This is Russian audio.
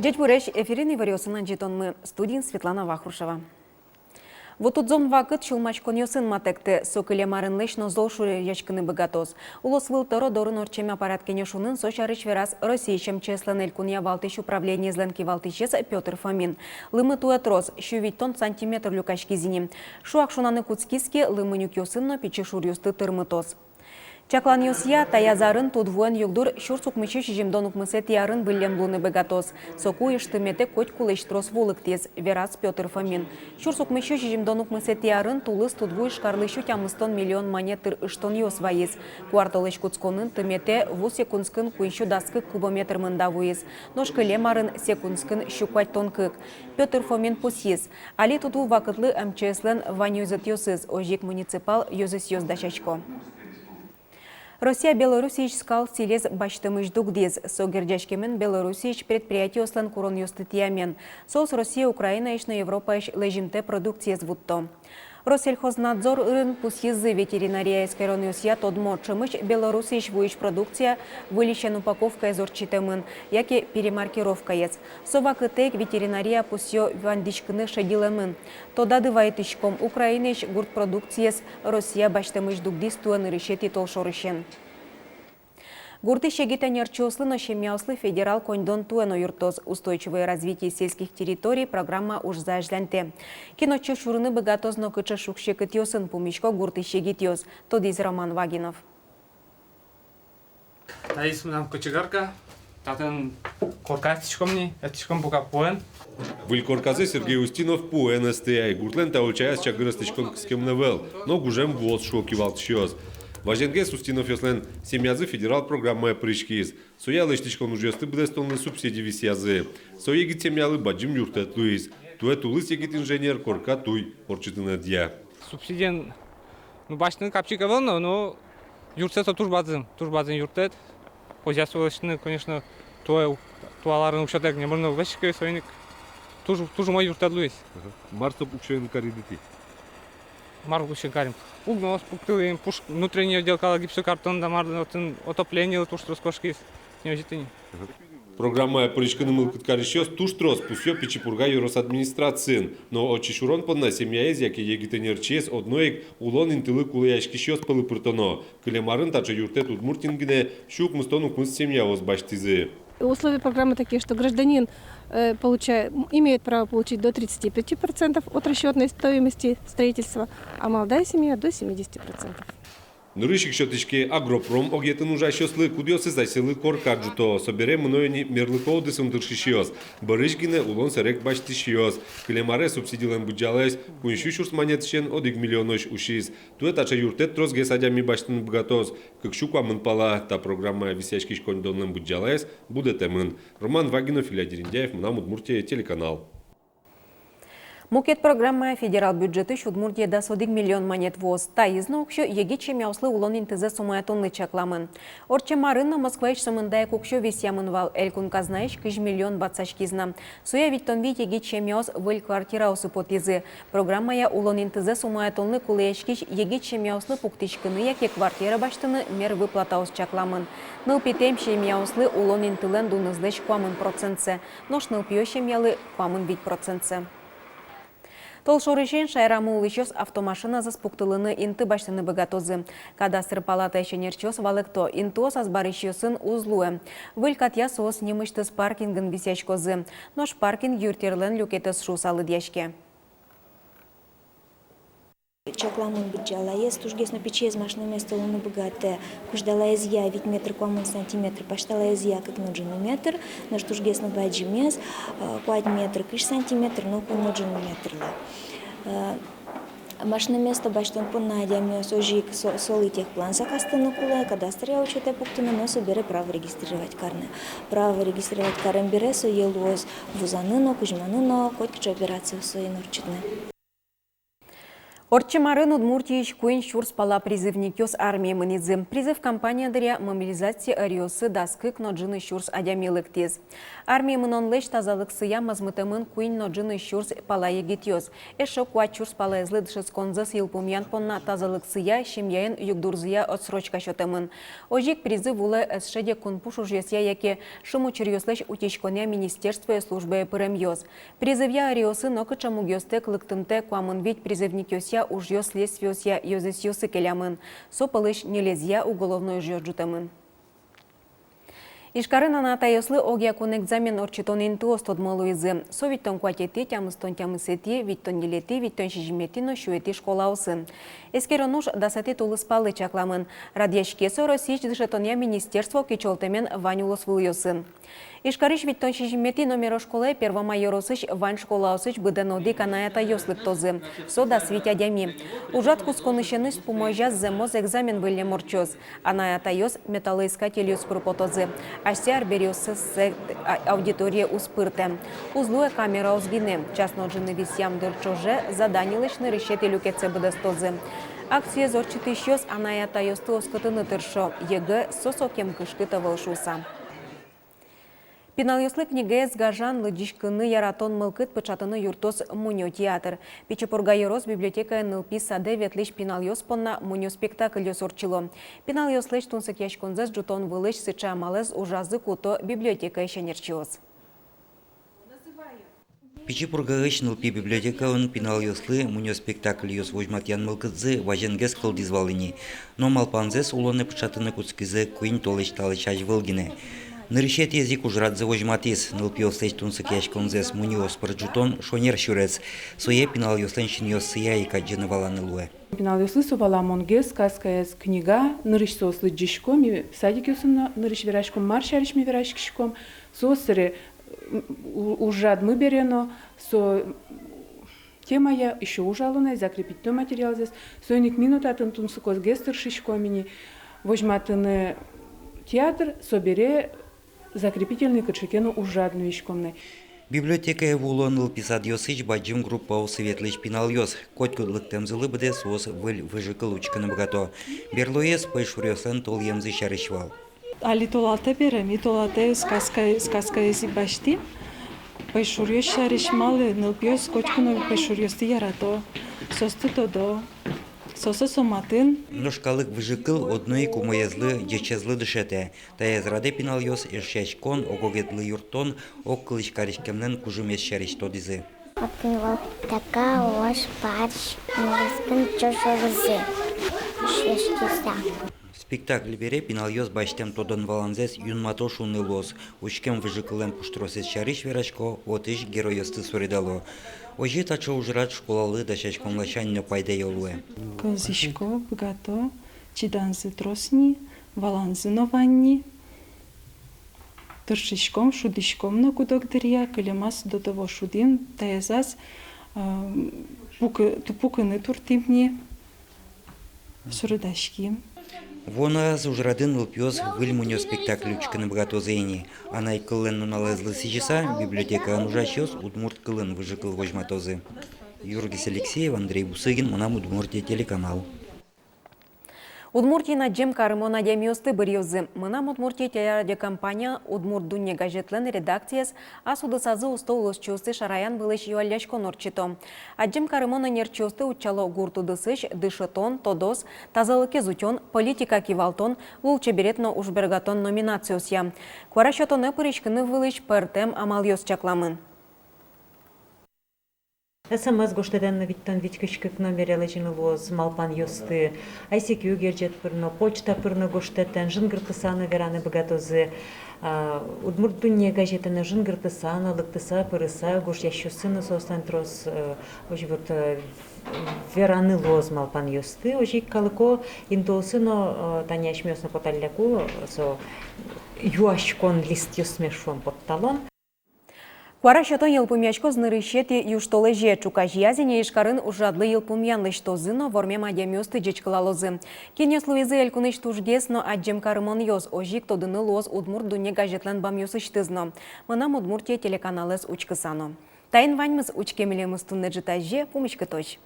Дядь Буреш, эфирин вариосынан жетонмы, студин Светлана Вахрушева. Вот тут зон вакыт чулмачкон йосын матекте, сокыле марын лечно зол шуре ячкыны богатоз. Улос выл торо дорын орчеме аппарат кенешунын сочарыч верас Россиячем чеслен элькуния валтыш управление зленки валтычес Петр Фомин. Лымы туэтрос, щувить тон сантиметр люкачки зини. Шуак шунаны куцкиски лымынюк йосынно пичи шурюсты тырмытоз. Чаклан йосия таязарын тудвуэн югдур шурсук мычы шижимдонук мысет ярын вылем луны богатоз. Соку иштымете коть кулыш трос вулыктез, верас Петр Фомин. Шурсук мычы шижимдонук мысет ярын тулыс тудвуй шкарлышу тямыстон миллион монетыр ыштон йос вайыз. Кварталыш куцконын тымете ву секундскын куиншу даскы кубометр мында вуиз. Ношкыле марын секундскын щуквать тонкык. Петр Фомин пусиз. Али тудву вакытлы МЧСлен ванюзет йосыз, ожик муниципал йозыс йоздашачко. Россия Белоруссич скал силез баштымыш дугдез. Согердяшкемен Белоруссич предприятие ослан курон юстытиямен. Сос Россия Украина ишно Европа иш лежимте продукция звутто. Россельхознадзор рын пусьезы ветеринария эскерон юсия тодмо чымыш Белоруссич вуич продукция вылещен упаковка изорчитемын, яки перемаркировка ец. Совакытек ветеринария пусьё вандичкыны шедилемын. Тода дывайтышком Украинеш гурт продукциес Россия баштымыш дугдиз туэн решети толшорышен. Гурты шегитанерчослы, но щемяуслы федерал кондон туэно юртоз. Устойчивое развитие сельских территорий программа уж зажленте. Киночу шурны богатоз, но кыча шукшекыт йосын пумичко гурты шегит йоз. Тодиз Роман Вагинов. Таис нам кочегарка, татен коркатичкомни, этичком бука поен. Выль корказы Сергей Устинов пуэн СТА. Гуртлен таучаяс чагырыстычкон кскемневел, но гужем вот шоки валтшиоз. Важенгес Устинов яслен семьязы федерал программа прыжкиз. Соя лыштичкон ужесты бдестонны субсидии висязы. Соя гит семьялы баджим юртет луиз. Туэт улыс егит инженер корка туй орчытына дия. Субсидиен башны капчика волно, но юртет турбазын юртет. Хозяйствовалышны, конечно, туаларын укшатек не можно вещи свойник. Тоже мой юртет луиз. Марстоп укшен каридити. Марку шикарим. Угнос, пуктылым, внутренний отдел гипсокартон, дамар, отопление, туш роскошки, неожиданно. Программа прыжканы мылкыт карищос туштрос пусё пичипурга юросадминистрациян, но очишурон подна семья из яки егитенерчес одноек улон интылы кулаяшкищос пылы пыртоно. Кылемарын тача юртет удмуртингине щук мыстону кунс семья возбаштизы. Условия программы такие, что гражданин имеет право получить до 35% от расчетной стоимости строительства, а молодая семья до 70%. Нурышик шотышке агропром огетын ужащослы кудьосы засилы коркаджуто, собере мнойни мерлыкоуды сумдыршишиос, барышгине улон сарек баштишиос, клемаре субсидилен буджалес, куншу шурс монетшен одик миллионош ушиз, тует ача юртет трос гесадями баштын бгатоз, как щуква мынпала, та программа висяшкиш кондонлен буджалес, будет эмын. Роман Вагинов, Илья Дериндяев, Мнам Удмуртия, телеканал. Мукет программа федерал бюджеты Удмуртия да 1 миллион монет воз. Та изнокшо егиче мяуслы улон интезе сумая тонны чакламын. Орче марынна Москва иш самындая кукшо висямынвал. Элькун казнаиш 1 миллион бацашкизна. Суя виттон вит егиче мяус выль квартира усыпотизы. Программа я улон интезе сумая тонны кулеешкиш егиче мяуслы пуктичкыны яке квартира баштыны мер выплатаус чакламын. Ныл питемши мяуслы улон интелен дуныздыш квамын процентсе. Нош ныл пьёше мялы квамын 5%. Толшорышен шайрамы улычос автомашина заспуктылыны инты баштыны богатозы. Кадастр палата ешенерчос валыкто интос азбарышьосын узлуэ. Выль катья соос немыштыз паркингын висячкозы. Нош паркинг юртерлен люкетес шусалы дяшке. Чакламын бюджалаез, тужгесно печез машина место луны богатая. Куждалаез я ведь метр квамын сантиметр, пашталаез я как ноджину метр, наш тужгесно баджимез, 5 метр, кыш сантиметр, но ку ноджину метр. Машина место баштан понадями, сожик солы тех план закастаны кулай, кадастр я учета пуктына, но собере право регистрировать карны. Право регистрировать карен бере со елоз, вузаны, но кужманы, но коть операции в своей норчитны. Орчимарын Удмуртиич куин шурс пала призывникёс армия мынидзы. Призыв кампаниядыря мобилизация ариосы даскык ноджины шурс адямилык тез. Армия мынон леш тазалык сыя мазмытымын куин ноджины шурс пала егетёс. Эшо куат шурс пала эзлы дышыз конзас елпумян понна тазалык сыя шимьяен югдурзыя отсрочка шотымын. Ожик призыв улы эсшеде кунпуш ужесья яке шуму черьёслеш утечконя министерство и службы премьёс. Призывья ариосы нокыча мугёсте клыктымте куамын вить призывникёся ужьё следствиося ёзысьёсы келямын. Сопылыш нелезья уголовной жёрджутымын. Ишкарын анатайослы огякун экзамен орчитонин туос тодмолуизы. Совиттон куатети, тямыстон тямысети, виттон нелети, виттон шижиметино шуэти школаусы. Эскеронуш дасати тулыспалы чакламын. Радьяшкесо Российч дышетония министерство кичолтемен ванюлос выльосын. Ишкариш виттон шижимети номеро школы первомайоросыч вань школаусыч быданоди канаята ёслык тозы. Сода свитя дями. Ужат кусконышеныш пумойжаз земоз экзамен выльне морчоз. Анаята ёс металлоискатель ёс пропотозы. Аштяр берёсы аудитория успырте. Узлуя камера озгине. Частно джины висям дырчоже заданилышны решети люкеце быдастозы. Акция зорчыты щёс анаята ёсты оскытыны тыршо. Егэ сосокем кышкыта волшуса. Пиналёслы книгез гажан лыдишкыны яратон мылкыт пычатыны юртос муньо театр. Пичепурга ерос библиотека нылпи саде ветлиш пиналёс понна муньо спектакль ёсорчило. Пиналёслыш тунсык яшконзес жутон вылыш сыча малез ужазы куто библиотека ещенерчиос. Пичепургагыш нылпи библиотекаын пиналёслы муньо спектакль ёс вожматян мылкыдзы важенгес кылдизвалыни. Но малпанзес улоны пычатыны куцкизы куин толыш талычаж вылгине. Нырышет язык ужрадзе вожматис, нылпиос тунсык яшконзес муниос парджутон шонер шурец, сое пинал ёслен шиньос сыя и каджины валаны луэ. Пинал ёслы совала монгес, сказкаяс книга, нырыш сослы джишком, и садик ёсын нырыш верашком, маршариш ми верашкишком, сосыры ужрад мы берено, со тема я еще ужалуна, закрепить то материал здесь, сойник минутатын тунсыкос гестер шишкомини, вожматыны театр собере закрепительный кочекену ужадную ишкомной. Библиотека евулоныл писад ёсыч баджим группа светлыч пинал ёс. Котку лыктемзылы быде сос выжыкыл учканы богато. Берлоес пойшурёслен тол емзы шарышвал. Али толалте берем, и толалте сказка еси башти. Пойшурёс шарышмалы, нылпёс котку пойшурёсты ярато. Состы тодо. Сосы соматын. Ношкалык выжыкыл одной кумоязлы дечезлы дышете. Таязраде пинал ёс эршачкон, огогетлы юртон, оккылыч каришкемнен кужумес шариш тодизы. Апывал така ош парш, мирискын чошорызы. Шешкиса. Спектакль бере пинал ёс баштем тодон валанзес юнмато шуны лос. Учкем выжыкылен пуштросес шариш верашко, отыш героёсты суридало. Ожи тачо ужрат школалы дашачком лачаньно пайда ёлуэ. Кълзишко, богато, чиданзы тросни, валанзы нованни. Тършишком, шудишком на кудокдырия, калемас до того шудин, таязас, тупуканы туртимни, сурыдашки. Вона ужрадын ылпёс выльмунё спектакль учканы богато зэйни. Анай кылын налезлы сижеса, библиотека анужащёс удмурт кылын выжыкыл вожматозы. Юргис Алексеев, Андрей Бусыгин, Манам Удмуртия телеканал. Удмуртина джем карымона демиосты бирьёзы. Мынам Удмуртия телерадиокомпания Удмурт Дунья газетлен редакцияс асудысазы устолос чёсты шараян былыш юалляшкон орчито. Аджем карымона нерчёсты учало гуртудысыш, дышытон, тодос, тазалыке зутён, политика кивалтон, улче беретно ужбергатон номинациосья. Кварашотоны пырышкыны вылыш пэртэм амал ёс чакламын. СМС гоштеден виттон вичкышкык номерелы жинылоз малпан ёсты, ICQ герджет пырно, почта пырно гоштеден, жынгыртысаны вераны богатозы, Удмурт Дунья газетаны жынгыртысаны, лыктыса, пырыса, гош ящусыны состан трос, оживот вераны лоз малпан ёсты, ожик калыко интолсыно таняшмёсно поталляку, со юашкон лист ёсмешон под талон. Кварашотон елпумячко знырышети юштолы же чукажьязине ишкарын ужадлы елпумянлыш тозыно вормем адемёсты джечкалалозы. Кенес Луизы элькуныш тужгесно аджем карымон ёз ожик тодыны лоз Удмурт Дунья газетлен бам ёсыштызно. Мынам Удмуртия телеканалес учкысано. Тайын ваньмыз учкемелемыз тунны житаже помощка точ.